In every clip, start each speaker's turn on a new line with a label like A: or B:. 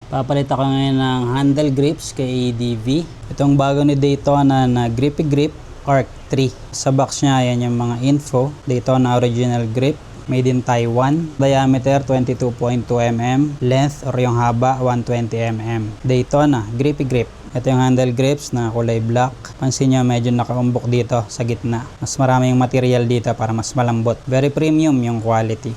A: Papalit ako ngayon ng handle grips kay ADV. Itong bago ni Daytona na Grippy Grip Arc 3. Sa box niya, yan yung mga info. Daytona original grip, made in Taiwan. Diameter 22.2 mm, length or yung haba 120 mm. Daytona Grippy Grip. Ito yung handle grips na kulay black. Pansin nyo, medyo nakaumbok dito sa gitna. Mas maraming material dito para mas malambot. Very premium yung quality.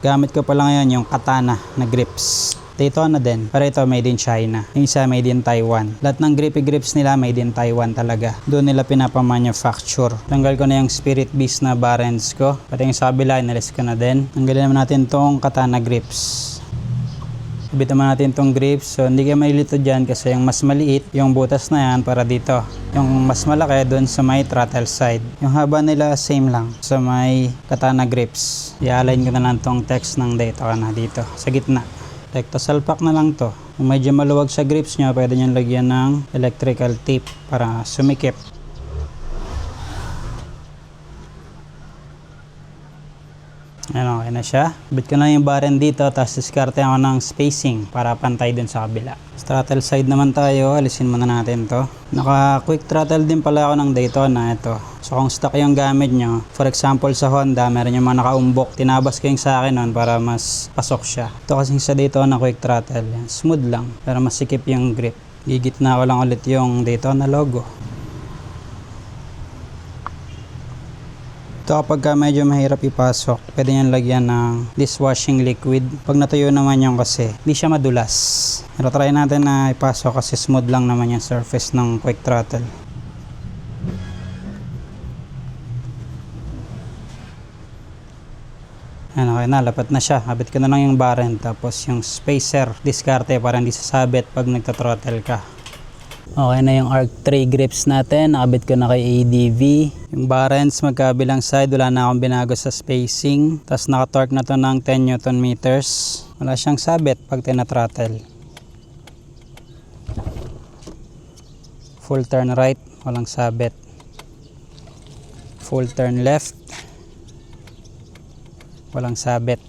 A: Gamit ko pala ngayon yung Katana na grips. Daytona din, pero ito made in China. Yung isa made in Taiwan. Lahat ng grippy grips nila made in Taiwan talaga. Doon nila pinapamanufacture. Tanggal ko na yung Spirit Beast na barrens ko. Pati yung sa kabila, inalis ko na din. Tanggalin naman natin tong Katana grips. Sabit naman natin tong grips. So hindi kayo malilito dyan kasi yung mas maliit, yung butas na yan para dito. Yung mas malaki doon sa may throttle side. Yung haba nila same lang sa may Katana grips. I-align ko na lang tong text ng Daytona dito sa gitna. Salpak na lang to. Kung medyo maluwag sa grips nyo, pwede nyo lagyan ng electrical tape para sumikip. Ayan, okay na siya. Bit ko na yung barren dito, tapos diskarte ako ng spacing para pantay dun sa kabila. Sa throttle side naman tayo, alisin muna natin to. Naka quick throttle din pala ako ng Daytona. Ito. So kung stock yung gamit nyo, for example sa Honda, meron yung mga nakaumbok. Tinabas ko yung sa akin nun para mas pasok siya. Ito kasing sa Daytona quick throttle. Yan. Smooth lang, pero masikip yung grip. Gigitna ko lang ulit yung Daytona logo. Ito kapag medyo mahirap ipasok, pwede nyo lagyan ng dishwashing liquid. Pag natuyo naman yung kasi, hindi siya madulas. Pero try natin na ipasok kasi smooth lang naman yung surface ng quick throttle. Ayan, okay na, lapat na siya. Habit ko na lang yung barren, tapos yung spacer, diskarte para hindi sasabit pag nagta-throttle ka. Okay na yung Arc 3 grips natin. Nakabit ko na kay ADV. Yung barrens magkabilang side, wala na akong binago sa spacing. Tapos naka-torque na to ng 10 Nm. Wala siyang sabit pag tina-throttle. Full turn right, walang sabit. Full turn left, walang sabit.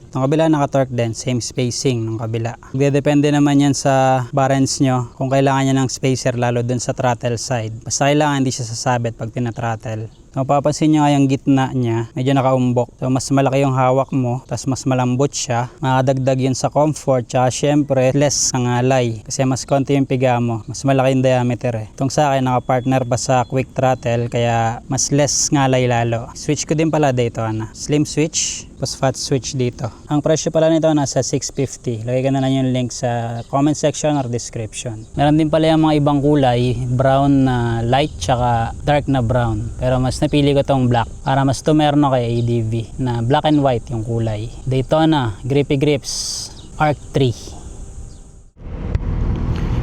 A: Ang kabila naka-torque din, same spacing ng kabila. Depende naman yan sa barrens nyo kung kailangan nyo ng spacer lalo dun sa throttle side. Basta kailangan hindi siya sasabit pag tina-throttle. Kung mapapansin nyo yung gitna niya, medyo nakaumbok. So mas malaki yung hawak mo, tapos mas malambot siya. Makadagdag yun sa comfort, tsaka syempre less ang alay. Kasi mas konti yung piga mo, mas malaki yung diameter eh. Itong sa akin, nakapartner pa sa quick throttle, kaya mas less ngalay lalo. Switch ko din pala dito, slim switch, tapos fat switch dito. Ang presyo pala nito nasa $650. Lagay ko na lang yung link sa comment section or description. Meron din pala yung mga ibang kulay, brown na light, tsaka dark na brown. Pero mas napili ko tong black para mas tumerno kay ADV na black and white yung kulay. Daytona Grippy Grips Arc 3.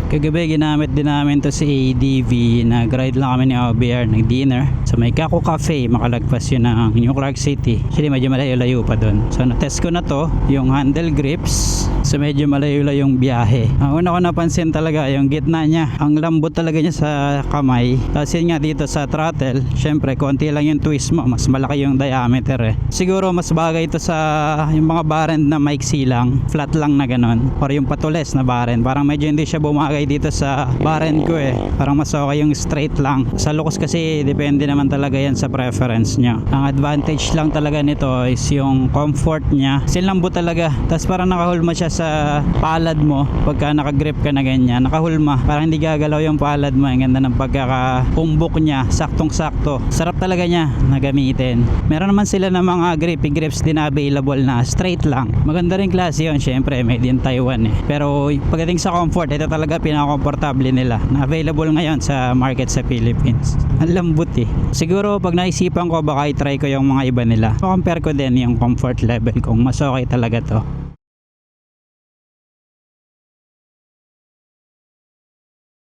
A: Kagabi ginamit din namin to si ADV. Nag-ride lang kami ni OBR, nag-dinner sa may Kako Cafe, makalagpas yun ng New Clark City. Actually medyo malayo-layo pa dun. So na-test ko na to, yung handle grips. So medyo malayo-layo yung biyahe. Ang una ko napansin talaga yung gitna niya, ang lambot talaga niya sa kamay. Tapos yun nga dito sa throttle, syempre konti lang yung twist mo, mas malaki yung diameter eh. Siguro mas bagay ito sa yung mga barren na maiksi lang, flat lang na ganon, or yung patules na barren. Parang medyo hindi siya bumagay dito sa barren ko eh. Parang mas okay yung straight lang. Sa looks kasi depende naman talaga yan sa preference nyo. Ang advantage lang talaga nito is yung comfort niya. Sinlambot talaga. Tapos parang nakahulma siya sa palad mo pagka nakagrip ka na ganyan. Nakahulma. Parang hindi gagalaw yung palad mo. Ang ganda ng pagkakahumbok niya. Saktong sakto. Sarap talaga niya na gamitin. Meron naman sila ng mga grippy grips din available na straight lang. Maganda rin klase yun. Syempre made in Taiwan eh. Pero pagdating sa comfort, ito talaga pinaka-komportable nila na available ngayon sa market sa Philippines. Ang lambot eh. Siguro pag naisipan ko baka i-try ko yung mga iba nila. So, compare ko din yung comfort level kung mas okay talaga to.